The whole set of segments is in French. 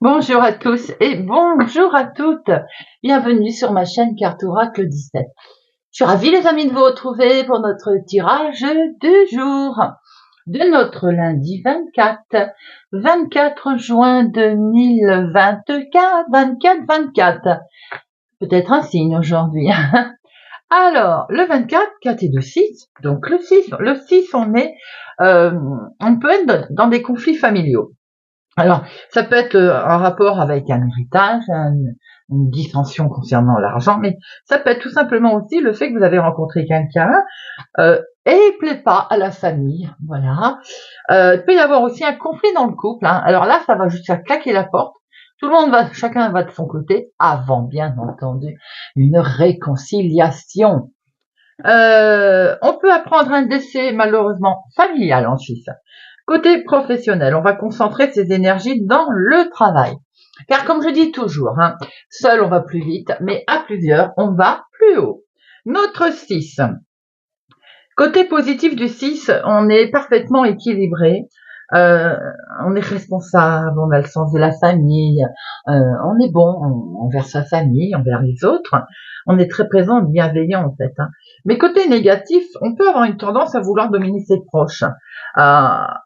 Bonjour à tous et bonjour à toutes. Bienvenue sur ma chaîne Carte Oracle 17. Je suis ravie les amis de vous retrouver pour notre tirage du jour de notre lundi 24 juin 2024, 24. Peut-être un signe aujourd'hui. Alors, le 24, 4 et 2, 6. Donc le 6, on peut être dans des conflits familiaux. Alors, ça peut être un rapport avec un héritage, une dissension concernant l'argent, mais ça peut être tout simplement aussi le fait que vous avez rencontré quelqu'un et il plaît pas à la famille, voilà. Il peut y avoir aussi un conflit dans le couple, hein. Alors là, ça va jusqu'à claquer la porte. Chacun va de son côté, avant bien entendu une réconciliation. On peut apprendre un décès malheureusement familial en Suisse. Côté professionnel, on va concentrer ses énergies dans le travail. Car comme je dis toujours, seul on va plus vite, mais à plusieurs, on va plus haut. Notre 6. Côté positif du 6, on est parfaitement équilibré. Euh, on est responsable, on a le sens de la famille, on est bon envers sa famille, envers les autres. On est très présent, bienveillant en fait. Mais côté négatif, on peut avoir une tendance à vouloir dominer ses proches, à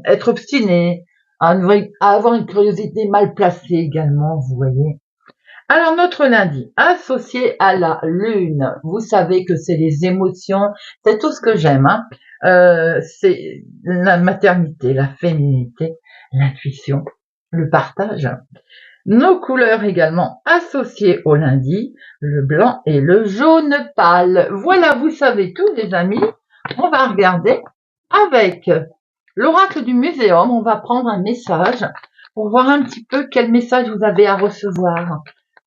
être obstiné, à avoir une curiosité mal placée également, vous voyez. Alors notre lundi, associé à la lune, vous savez que c'est les émotions, c'est tout ce que j'aime. C'est la maternité, la féminité, l'intuition, le partage. Nos couleurs également associées au lundi, le blanc et le jaune pâle. Voilà, vous savez tout les amis. On va regarder avec l'oracle du muséum. On va prendre un message pour voir un petit peu quel message vous avez à recevoir.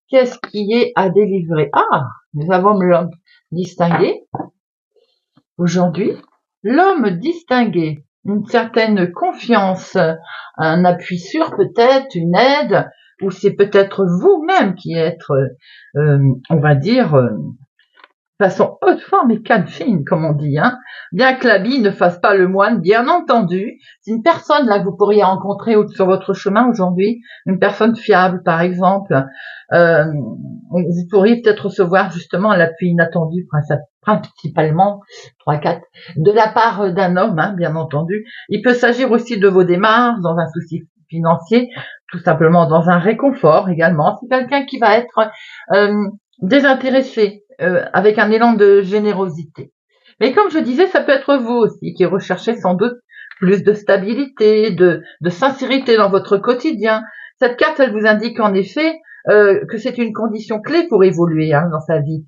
Qu'est-ce qui est à délivrer? Ah, nous avons l'homme distingué. Aujourd'hui, l'homme distingué, une certaine confiance, un appui sûr peut-être, une aide, ou c'est peut-être vous-même qui êtes, on va dire, façon haute forme et canne fine, comme on dit, bien que l'habit ne fasse pas le moine, bien entendu. C'est une personne là que vous pourriez rencontrer sur votre chemin aujourd'hui, une personne fiable par exemple. Vous pourriez peut-être recevoir justement l'appui inattendu, principalement 3-4, de la part d'un homme, bien entendu. Il peut s'agir aussi de vos démarches dans un souci financier, tout simplement dans un réconfort également. C'est quelqu'un qui va être désintéressé, avec un élan de générosité. Mais comme je disais, ça peut être vous aussi qui recherchez sans doute plus de stabilité, de sincérité dans votre quotidien. Cette carte, elle vous indique en effet que c'est une condition clé pour évoluer dans sa vie.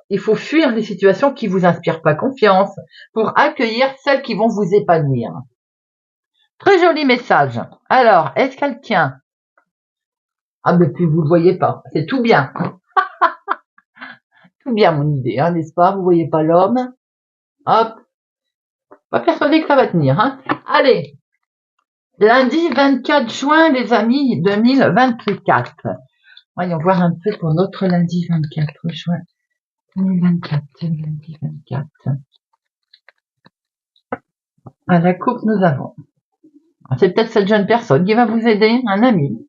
Il faut fuir les situations qui vous inspirent pas confiance pour accueillir celles qui vont vous épanouir. Très joli message. Alors, est-ce qu'elle tient? Ah, mais puis vous le voyez pas. C'est tout bien. Tout bien mon idée, n'est-ce pas? Vous voyez pas l'homme? Hop. Pas persuadé que ça va tenir, Allez. Lundi 24 juin, les amis, 2024. Voyons voir un peu pour notre lundi 24 juin 2024. Lundi 24. À la coupe, nous avons. C'est peut-être cette jeune personne qui va vous aider, un ami.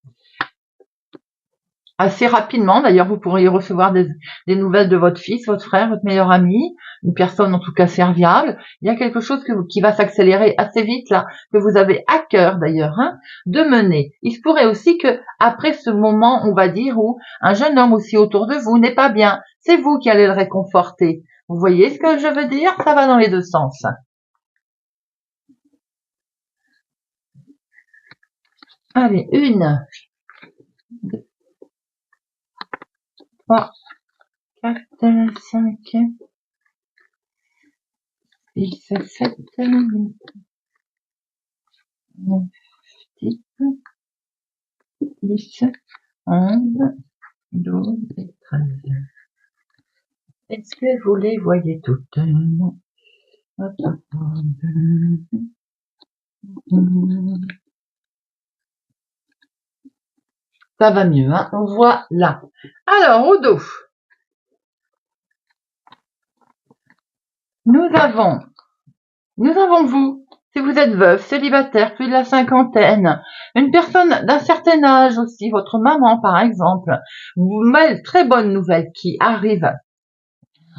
Assez rapidement, d'ailleurs, vous pourriez recevoir des nouvelles de votre fils, votre frère, votre meilleur ami, une personne en tout cas serviable. Il y a quelque chose qui va s'accélérer assez vite là, que vous avez à cœur d'ailleurs, de mener. Il se pourrait aussi que après ce moment, on va dire, où un jeune homme aussi autour de vous n'est pas bien, c'est vous qui allez le réconforter. Vous voyez ce que je veux dire? Ça va dans les deux sens. Allez, 1, 2, 3, 4, 5, 6, 7, 8, 9, 10, 10, 11, 12 et 13. Est-ce que vous les voyez toutes? Ça va mieux, on voit là. Alors, au dos, nous avons vous, Si vous êtes veuve, célibataire, plus de la cinquantaine, une personne d'un certain âge aussi, votre maman par exemple, très bonne nouvelle qui arrive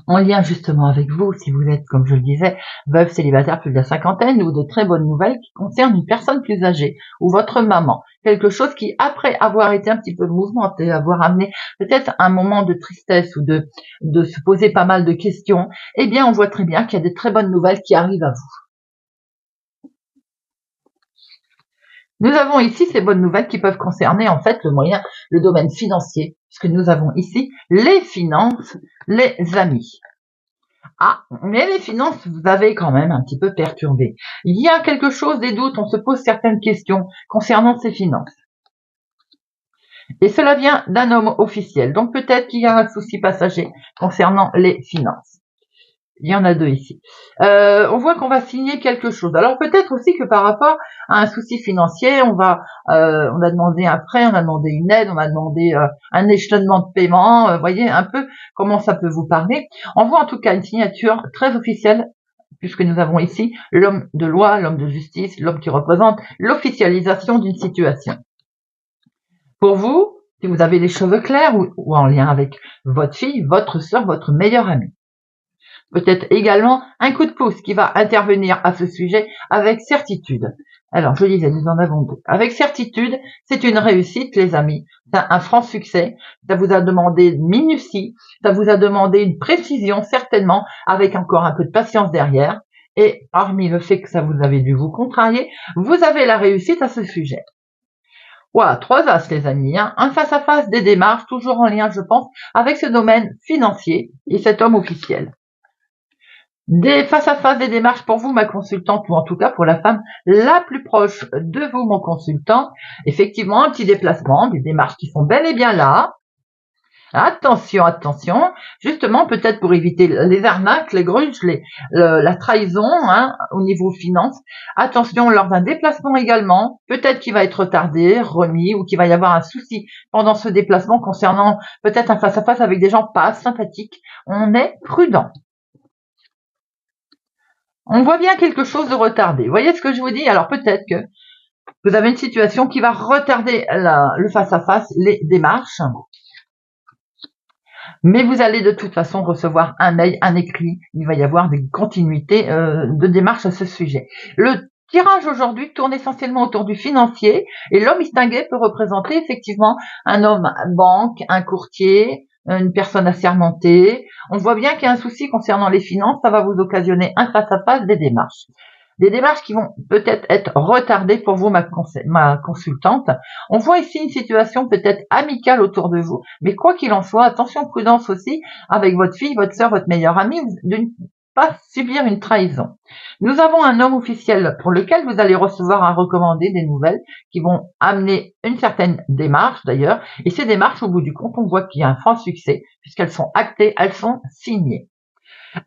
en lien justement avec vous, si vous êtes, comme je le disais, veuve, célibataire, plus de la cinquantaine, ou de très bonnes nouvelles qui concernent une personne plus âgée, ou votre maman. Quelque chose qui, après avoir été un petit peu mouvementé, avoir amené peut-être un moment de tristesse ou de se poser pas mal de questions, eh bien, on voit très bien qu'il y a des très bonnes nouvelles qui arrivent à vous. Nous avons ici ces bonnes nouvelles qui peuvent concerner en fait le domaine financier, puisque nous avons ici les finances, les amis. Ah, mais les finances, vous avez quand même un petit peu perturbé. Il y a quelque chose, des doutes, on se pose certaines questions concernant ces finances. Et cela vient d'un homme officiel, donc peut-être qu'il y a un souci passager concernant les finances. Il y en a deux ici. On voit qu'on va signer quelque chose. Alors peut-être aussi que par rapport à un souci financier, on a demandé un prêt, on a demandé une aide, on a demandé un échelonnement de paiement. Voyez un peu comment ça peut vous parler. On voit en tout cas une signature très officielle, puisque nous avons ici l'homme de loi, l'homme de justice, l'homme qui représente l'officialisation d'une situation. Pour vous, si vous avez les cheveux clairs ou en lien avec votre fille, votre sœur, votre meilleure amie. Peut-être également un coup de pouce qui va intervenir à ce sujet avec certitude. Alors, je disais, nous en avons deux. Avec certitude, c'est une réussite, les amis. C'est un franc succès. Ça vous a demandé une minutie. Ça vous a demandé une précision, certainement, avec encore un peu de patience derrière. Et hormis le fait que ça vous avez dû vous contrarier, vous avez la réussite à ce sujet. Voilà, 3 as, les amis. Un face-à-face des démarches, toujours en lien, je pense, avec ce domaine financier et cet homme officiel. Des face-à-face, des démarches pour vous, ma consultante, ou en tout cas pour la femme la plus proche de vous, mon consultant. Effectivement, un petit déplacement, des démarches qui sont bel et bien là. Attention, attention, justement peut-être pour éviter les arnaques, les gruges, la trahison au niveau finance. Attention lors d'un déplacement également, peut-être qu'il va être retardé, remis, ou qu'il va y avoir un souci pendant ce déplacement concernant peut-être un face-à-face avec des gens pas sympathiques. On est prudent. On voit bien quelque chose de retardé. Vous voyez ce que je vous dis? Alors peut-être que vous avez une situation qui va retarder le face-à-face, les démarches. Mais vous allez de toute façon recevoir un mail, un écrit. Il va y avoir des continuités de démarches à ce sujet. Le tirage aujourd'hui tourne essentiellement autour du financier. Et l'homme distingué peut représenter effectivement un homme banque, un courtier, une personne assermentée. On voit bien qu'il y a un souci concernant les finances, ça va vous occasionner un face-à-face des démarches. Des démarches qui vont peut-être être retardées pour vous, ma consultante. On voit ici une situation peut-être amicale autour de vous, mais quoi qu'il en soit, attention, prudence aussi avec votre fille, votre sœur, votre meilleure amie, de ne pas subir une trahison. Nous avons un homme officiel pour lequel vous allez recevoir un recommandé, des nouvelles qui vont amener une certaine démarche d'ailleurs, et ces démarches, au bout du compte, on voit qu'il y a un franc succès, puisqu'elles sont actées, elles sont signées.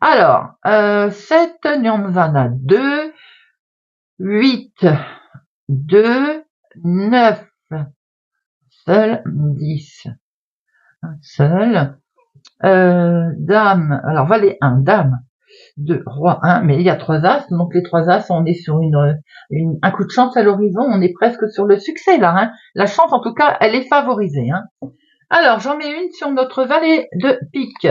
Alors, 7, on en a 2, 8, 2, 9, seul, 10, un seul, dame, alors valet 1, dame 2, roi 1, mais il y a 3 as, donc les 3 as, on est sur un coup de chance à l'horizon, on est presque sur le succès là, la chance en tout cas, elle est favorisée. Alors, j'en mets une sur notre valet de pique.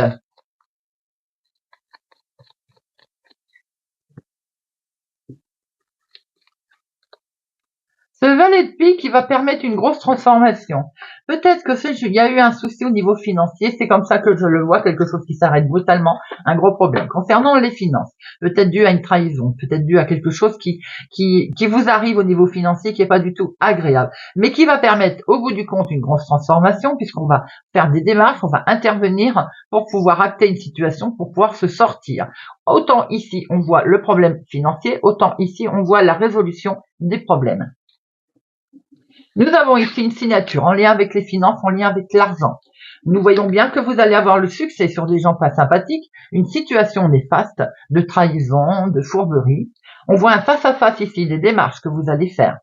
Ce valet de pique qui va permettre une grosse transformation. Peut-être que il y a eu un souci au niveau financier, c'est comme ça que je le vois, quelque chose qui s'arrête brutalement, un gros problème. Concernant les finances, peut-être dû à une trahison, peut-être dû à quelque chose qui vous arrive au niveau financier qui est pas du tout agréable, mais qui va permettre au bout du compte une grosse transformation puisqu'on va faire des démarches, on va intervenir pour pouvoir acter une situation, pour pouvoir se sortir. Autant ici on voit le problème financier, autant ici on voit la résolution des problèmes. Nous avons ici une signature en lien avec les finances, en lien avec l'argent. Nous voyons bien que vous allez avoir le succès sur des gens pas sympathiques, une situation néfaste, de trahison, de fourberie. On voit un face-à-face ici, des démarches que vous allez faire.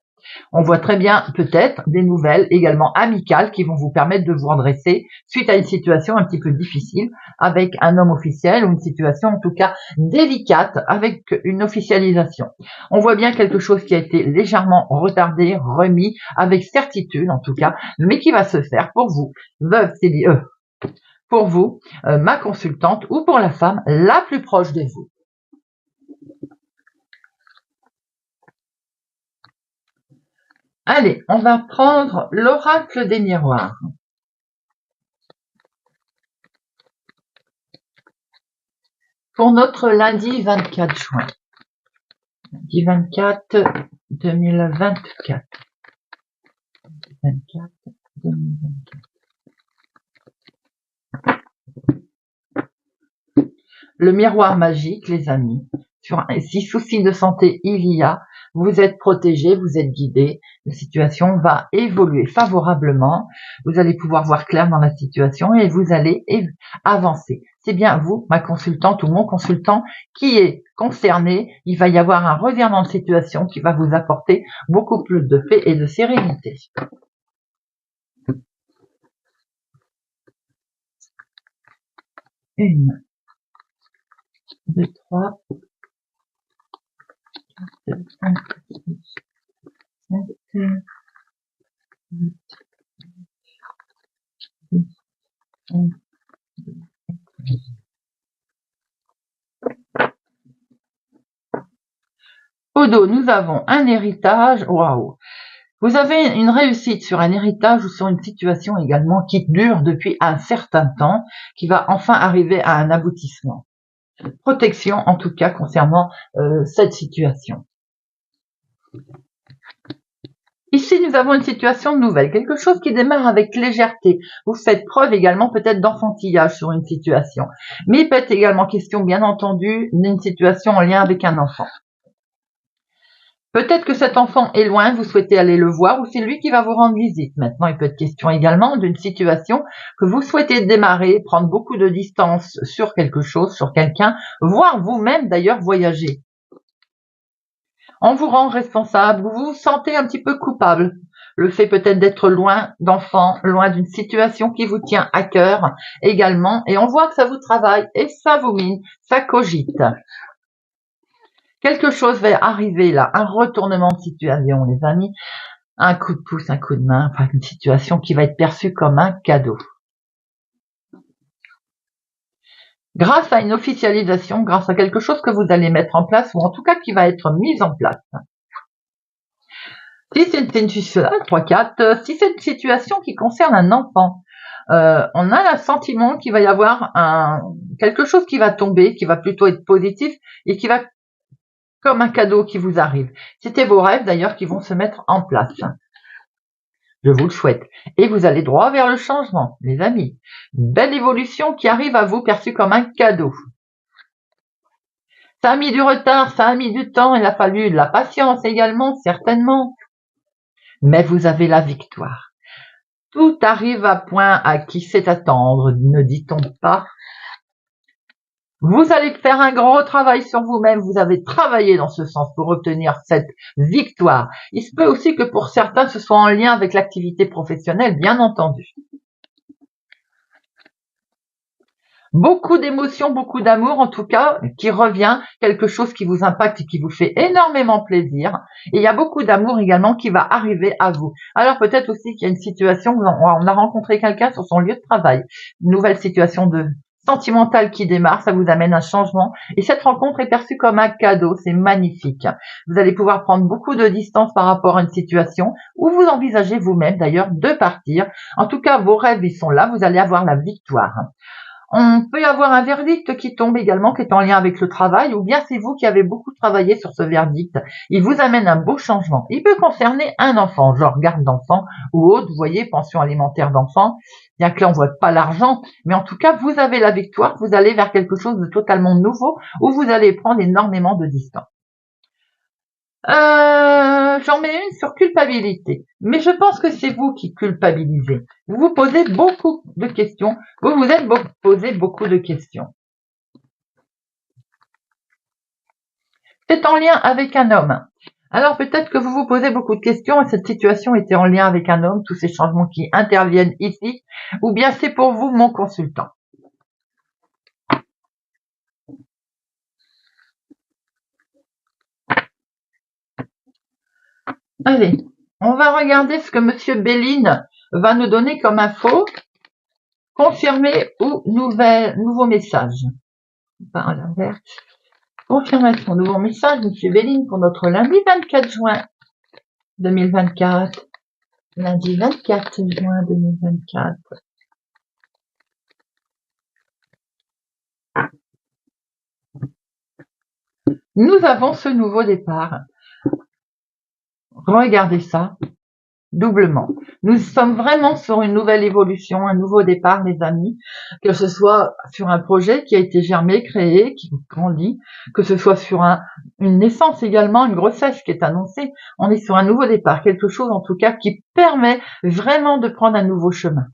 On voit très bien peut-être des nouvelles également amicales qui vont vous permettre de vous redresser suite à une situation un petit peu difficile avec un homme officiel ou une situation en tout cas délicate avec une officialisation. On voit bien quelque chose qui a été légèrement retardé, remis avec certitude en tout cas, mais qui va se faire pour vous, veuve, pour vous, ma consultante, ou pour la femme la plus proche de vous. Allez, on va prendre l'oracle des miroirs. Pour notre lundi 24 juin. Lundi 24 2024. 24 2024. Le miroir magique, les amis. Si souci de santé il y a, vous êtes protégé, vous êtes guidé, la situation va évoluer favorablement, vous allez pouvoir voir clair dans la situation et vous allez avancer. C'est bien vous, ma consultante ou mon consultant, qui est concerné. Il va y avoir un revirement de situation qui va vous apporter beaucoup plus de paix et de sérénité. Une, deux, trois, 4, 5, 6, 7, 8, 10, 11, 12, 13. Au dos, nous avons un héritage. Waouh! Vous avez une réussite sur un héritage ou sur une situation également qui dure depuis un certain temps, qui va enfin arriver à un aboutissement. Protection en tout cas concernant cette situation. Ici, nous avons une situation nouvelle, quelque chose qui démarre avec légèreté. Vous faites preuve également peut-être d'enfantillage sur une situation. Mais il peut être également question, bien entendu, d'une situation en lien avec un enfant. Peut-être que cet enfant est loin, vous souhaitez aller le voir ou c'est lui qui va vous rendre visite. Maintenant, il peut être question également d'une situation que vous souhaitez démarrer, prendre beaucoup de distance sur quelque chose, sur quelqu'un, voire vous-même d'ailleurs voyager. On vous rend responsable, vous vous sentez un petit peu coupable. Le fait peut-être d'être loin d'enfants, loin d'une situation qui vous tient à cœur également. Et on voit que ça vous travaille et ça vous mine, ça cogite. Quelque chose va arriver là, un retournement de situation, les amis. Un coup de pouce, un coup de main, enfin une situation qui va être perçue comme un cadeau. Grâce à une officialisation, grâce à quelque chose que vous allez mettre en place, ou en tout cas qui va être mis en place. Si c'est une situation qui concerne un enfant, on a le sentiment qu'il va y avoir quelque chose qui va tomber, qui va plutôt être positif et qui va comme un cadeau qui vous arrive. C'était vos rêves d'ailleurs qui vont se mettre en place. Je vous le souhaite. Et vous allez droit vers le changement, les amis. Belle évolution qui arrive à vous perçue comme un cadeau. Ça a mis du retard, ça a mis du temps, il a fallu de la patience également, certainement. Mais vous avez la victoire. Tout arrive à point à qui sait attendre, ne dit-on pas. Vous allez faire un gros travail sur vous-même, vous avez travaillé dans ce sens pour obtenir cette victoire. Il se peut aussi que pour certains, ce soit en lien avec l'activité professionnelle, bien entendu. Beaucoup d'émotions, beaucoup d'amour en tout cas, qui revient, quelque chose qui vous impacte et qui vous fait énormément plaisir. Et il y a beaucoup d'amour également qui va arriver à vous. Alors peut-être aussi qu'il y a une situation où on a rencontré quelqu'un sur son lieu de travail, une nouvelle situation sentimentale qui démarre, ça vous amène un changement. Et cette rencontre est perçue comme un cadeau, c'est magnifique. Vous allez pouvoir prendre beaucoup de distance par rapport à une situation où vous envisagez vous-même d'ailleurs de partir. En tout cas, vos rêves, ils sont là, vous allez avoir la victoire. On peut y avoir un verdict qui tombe également, qui est en lien avec le travail, ou bien c'est vous qui avez beaucoup travaillé sur ce verdict. Il vous amène un beau changement. Il peut concerner un enfant, genre garde d'enfant ou autre, vous voyez, pension alimentaire d'enfant. Bien que là, on voit pas l'argent, mais en tout cas, vous avez la victoire, vous allez vers quelque chose de totalement nouveau, où vous allez prendre énormément de distance. J'en mets une sur culpabilité. Mais je pense que c'est vous qui culpabilisez. Vous vous posez beaucoup de questions. Vous vous êtes posé beaucoup de questions. C'est en lien avec un homme. Alors peut-être que vous vous posez beaucoup de questions et cette situation était en lien avec un homme, tous ces changements qui interviennent ici, ou bien c'est pour vous mon consultant. Allez, on va regarder ce que Monsieur Béline va nous donner comme info, confirmé ou nouveau message. Enfin, à l'inverse. Confirmation, nouveau message, Monsieur Béline, pour notre lundi 24 juin 2024. Lundi 24 juin 2024. Nous avons ce nouveau départ. Regardez ça, doublement. Nous sommes vraiment sur une nouvelle évolution, un nouveau départ, les amis, que ce soit sur un projet qui a été germé, créé, qui grandit, que ce soit sur une naissance également, une grossesse qui est annoncée. On est sur un nouveau départ, quelque chose en tout cas qui permet vraiment de prendre un nouveau chemin.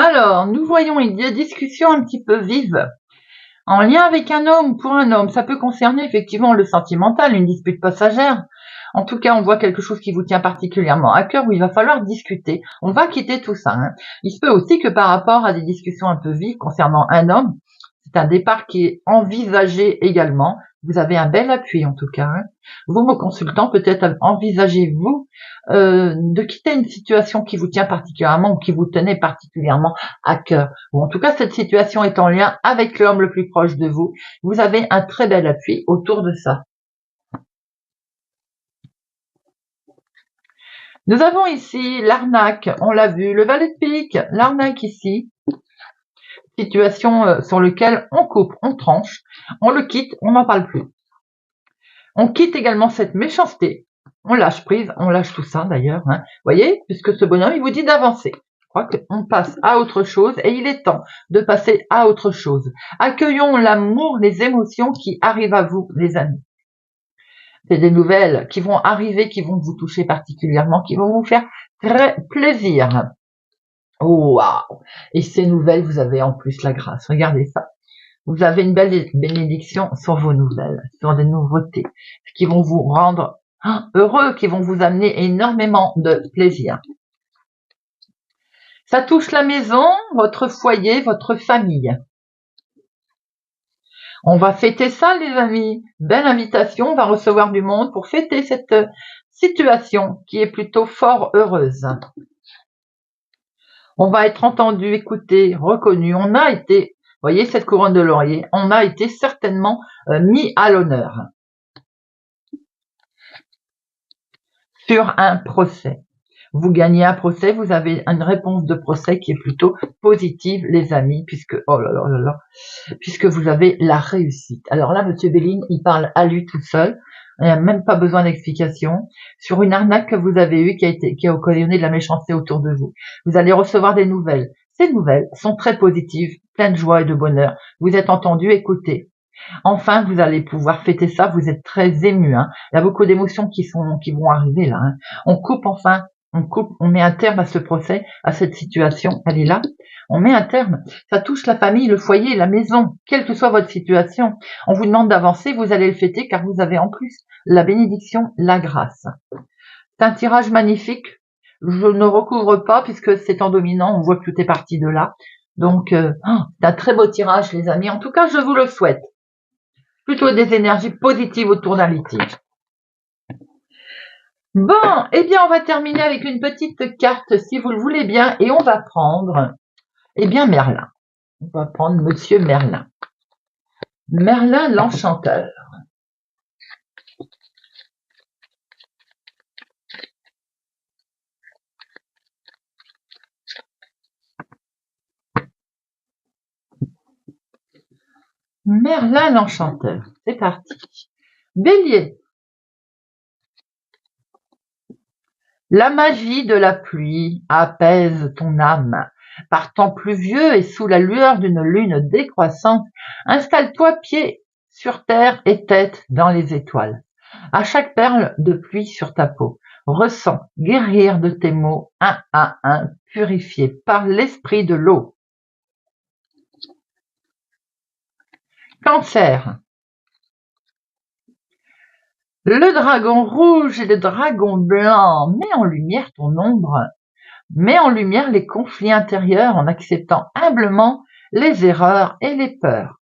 Alors, nous voyons une discussion un petit peu vive en lien avec un homme, pour un homme. Ça peut concerner effectivement le sentimental, une dispute passagère. En tout cas, on voit quelque chose qui vous tient particulièrement à cœur où il va falloir discuter. On va quitter tout ça. Il se peut aussi que par rapport à des discussions un peu vives concernant un homme, c'est un départ qui est envisagé également. Vous avez un bel appui en tout cas. Vous, me consultant, peut-être envisagez-vous de quitter une situation qui vous tient particulièrement ou qui vous tenait particulièrement à cœur. Ou en tout cas, cette situation est en lien avec l'homme le plus proche de vous. Vous avez un très bel appui autour de ça. Nous avons ici l'arnaque, on l'a vu, le valet de pique, l'arnaque ici. Situation sur laquelle on coupe, on tranche, on le quitte, on n'en parle plus. On quitte également cette méchanceté. On lâche prise, on lâche tout ça d'ailleurs. Vous voyez, puisque ce bonhomme, il vous dit d'avancer. Je crois qu'on passe à autre chose et il est temps de passer à autre chose. Accueillons l'amour, les émotions qui arrivent à vous, les amis. C'est des nouvelles qui vont arriver, qui vont vous toucher particulièrement, qui vont vous faire très plaisir. Oh, waouh! Et ces nouvelles, vous avez en plus la grâce. Regardez ça. Vous avez une belle bénédiction sur vos nouvelles, sur des nouveautés, qui vont vous rendre heureux, qui vont vous amener énormément de plaisir. Ça touche la maison, votre foyer, votre famille. On va fêter ça, les amis. Belle invitation, on va recevoir du monde pour fêter cette situation qui est plutôt fort heureuse. On va être entendu, écouté, reconnu. On a été, voyez cette couronne de laurier, on a été certainement mis à l'honneur sur un procès. Vous gagnez un procès, vous avez une réponse de procès qui est plutôt positive, les amis, puisque, oh là là là là, puisque vous avez la réussite. Alors là, Monsieur Béline, il parle à lui tout seul. Il n'y a même pas besoin d'explication sur une arnaque que vous avez eue qui a occasionné de la méchanceté autour de vous. Vous allez recevoir des nouvelles. Ces nouvelles sont très positives, pleines de joie et de bonheur. Vous êtes entendu, écouté. Enfin, vous allez pouvoir fêter ça. Vous êtes très ému. Il y a beaucoup d'émotions qui vont arriver là. On coupe enfin. On met un terme à ce procès, à cette situation. Elle est là. On met un terme. Ça touche la famille, le foyer, la maison, quelle que soit votre situation. On vous demande d'avancer, vous allez le fêter car vous avez en plus la bénédiction, la grâce. C'est un tirage magnifique. Je ne recouvre pas puisque c'est en dominant. On voit que tout est parti de là. Donc, c'est un très beau tirage, les amis. En tout cas, je vous le souhaite. Plutôt des énergies positives autour d'un litige. Bon, eh bien, on va terminer avec une petite carte, si vous le voulez bien, et on va prendre, eh bien, Merlin. On va prendre Monsieur Merlin. Merlin l'Enchanteur. Merlin l'Enchanteur. C'est parti. Bélier. La magie de la pluie apaise ton âme. Par temps pluvieux et sous la lueur d'une lune décroissante, installe-toi pied sur terre et tête dans les étoiles. À chaque perle de pluie sur ta peau, ressens guérir de tes mots un à un, purifiés par l'esprit de l'eau. Cancer. Le dragon rouge et le dragon blanc, mets en lumière ton ombre. Mets en lumière les conflits intérieurs en acceptant humblement les erreurs et les peurs.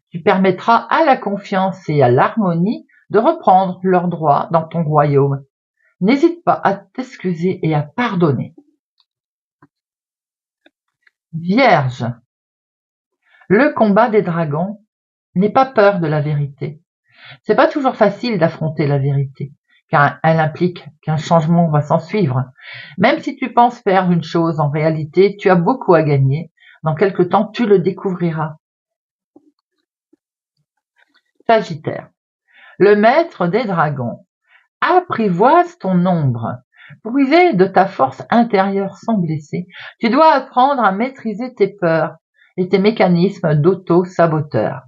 Tu permettras à la confiance et à l'harmonie de reprendre leurs droits dans ton royaume. N'hésite pas à t'excuser et à pardonner. Vierge. Le combat des dragons, n'aie pas peur de la vérité. C'est pas toujours facile d'affronter la vérité, car elle implique qu'un changement va s'en suivre. Même si tu penses faire une chose, en réalité, tu as beaucoup à gagner. Dans quelque temps, tu le découvriras. Sagittaire. Le maître des dragons. Apprivoise ton ombre. Pour user de ta force intérieure sans blesser, tu dois apprendre à maîtriser tes peurs et tes mécanismes d'auto-saboteur.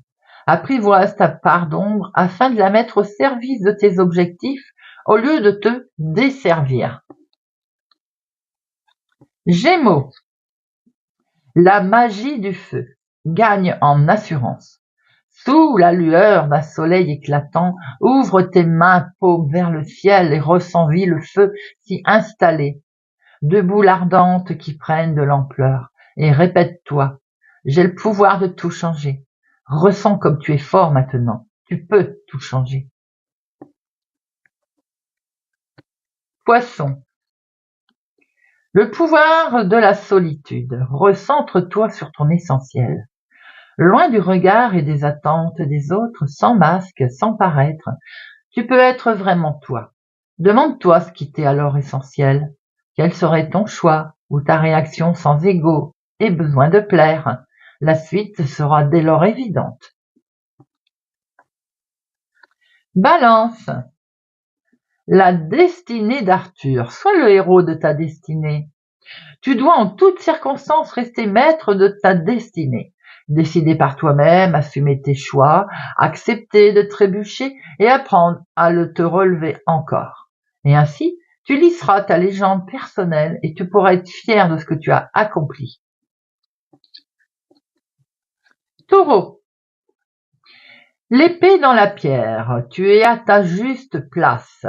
Apprivoise ta part d'ombre afin de la mettre au service de tes objectifs au lieu de te desservir. Gémeaux. La magie du feu gagne en assurance. Sous la lueur d'un soleil éclatant, ouvre tes mains paumes vers le ciel et ressens le feu s'y installer. Deux boules ardentes qui prennent de l'ampleur. Et répète-toi, j'ai le pouvoir de tout changer. Ressens comme tu es fort maintenant. Tu peux tout changer. Poisson. Le pouvoir de la solitude. Recentre-toi sur ton essentiel. Loin du regard et des attentes des autres, sans masque, sans paraître, tu peux être vraiment toi. Demande-toi ce qui t'est alors essentiel. Quel serait ton choix ou ta réaction sans ego et besoin de plaire? La suite sera dès lors évidente. Balance. La destinée d'Arthur. Sois le héros de ta destinée. Tu dois en toutes circonstances rester maître de ta destinée. Décider par toi-même, assumer tes choix, accepter de trébucher et apprendre à te relever encore. Et ainsi, tu lisseras ta légende personnelle et tu pourras être fier de ce que tu as accompli. Taureau. L'épée dans la pierre, tu es à ta juste place.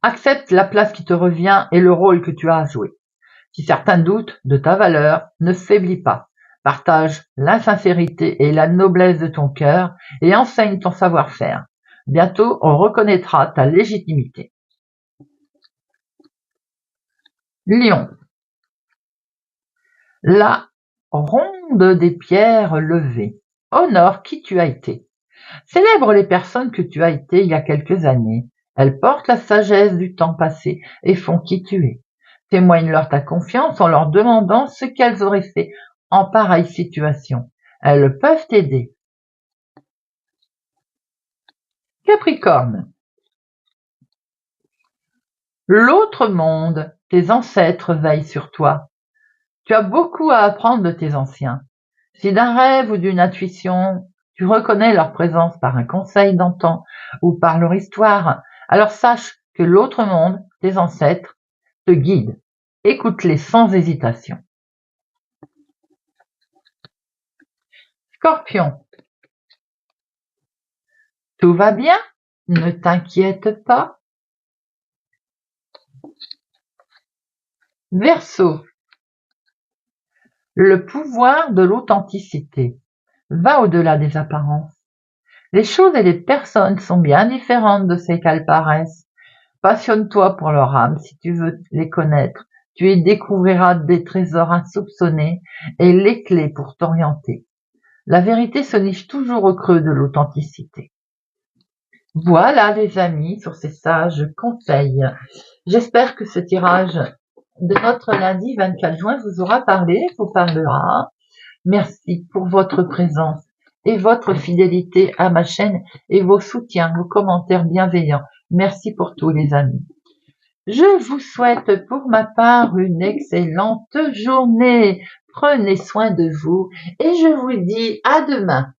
Accepte la place qui te revient et le rôle que tu as à jouer. Si certains doutent de ta valeur, ne faiblis pas. Partage la sincérité et la noblesse de ton cœur et enseigne ton savoir-faire. Bientôt, on reconnaîtra ta légitimité. Lion. La ronde des pierres levées. Honore qui tu as été. Célèbre les personnes que tu as été il y a quelques années. Elles portent la sagesse du temps passé et font qui tu es. Témoigne-leur ta confiance en leur demandant ce qu'elles auraient fait en pareille situation. Elles peuvent t'aider. Capricorne. L'autre monde, tes ancêtres veillent sur toi. Tu as beaucoup à apprendre de tes anciens. Si d'un rêve ou d'une intuition, tu reconnais leur présence par un conseil d'antan ou par leur histoire, alors sache que l'autre monde, tes ancêtres, te guident. Écoute-les sans hésitation. Scorpion. Tout va bien? Ne t'inquiète pas. Verseau. Le pouvoir de l'authenticité va au-delà des apparences. Les choses et les personnes sont bien différentes de ce qu'elles paraissent. Passionne-toi pour leur âme si tu veux les connaître. Tu y découvriras des trésors insoupçonnés et les clés pour t'orienter. La vérité se niche toujours au creux de l'authenticité. Voilà les amis, sur ces sages conseils. J'espère que ce tirage de notre lundi 24 juin vous aura parlé, vous parlera. Merci pour votre présence et votre fidélité à ma chaîne et vos soutiens, vos commentaires bienveillants. Merci pour tout les amis. Je vous souhaite pour ma part une excellente journée. Prenez soin de vous et je vous dis à demain.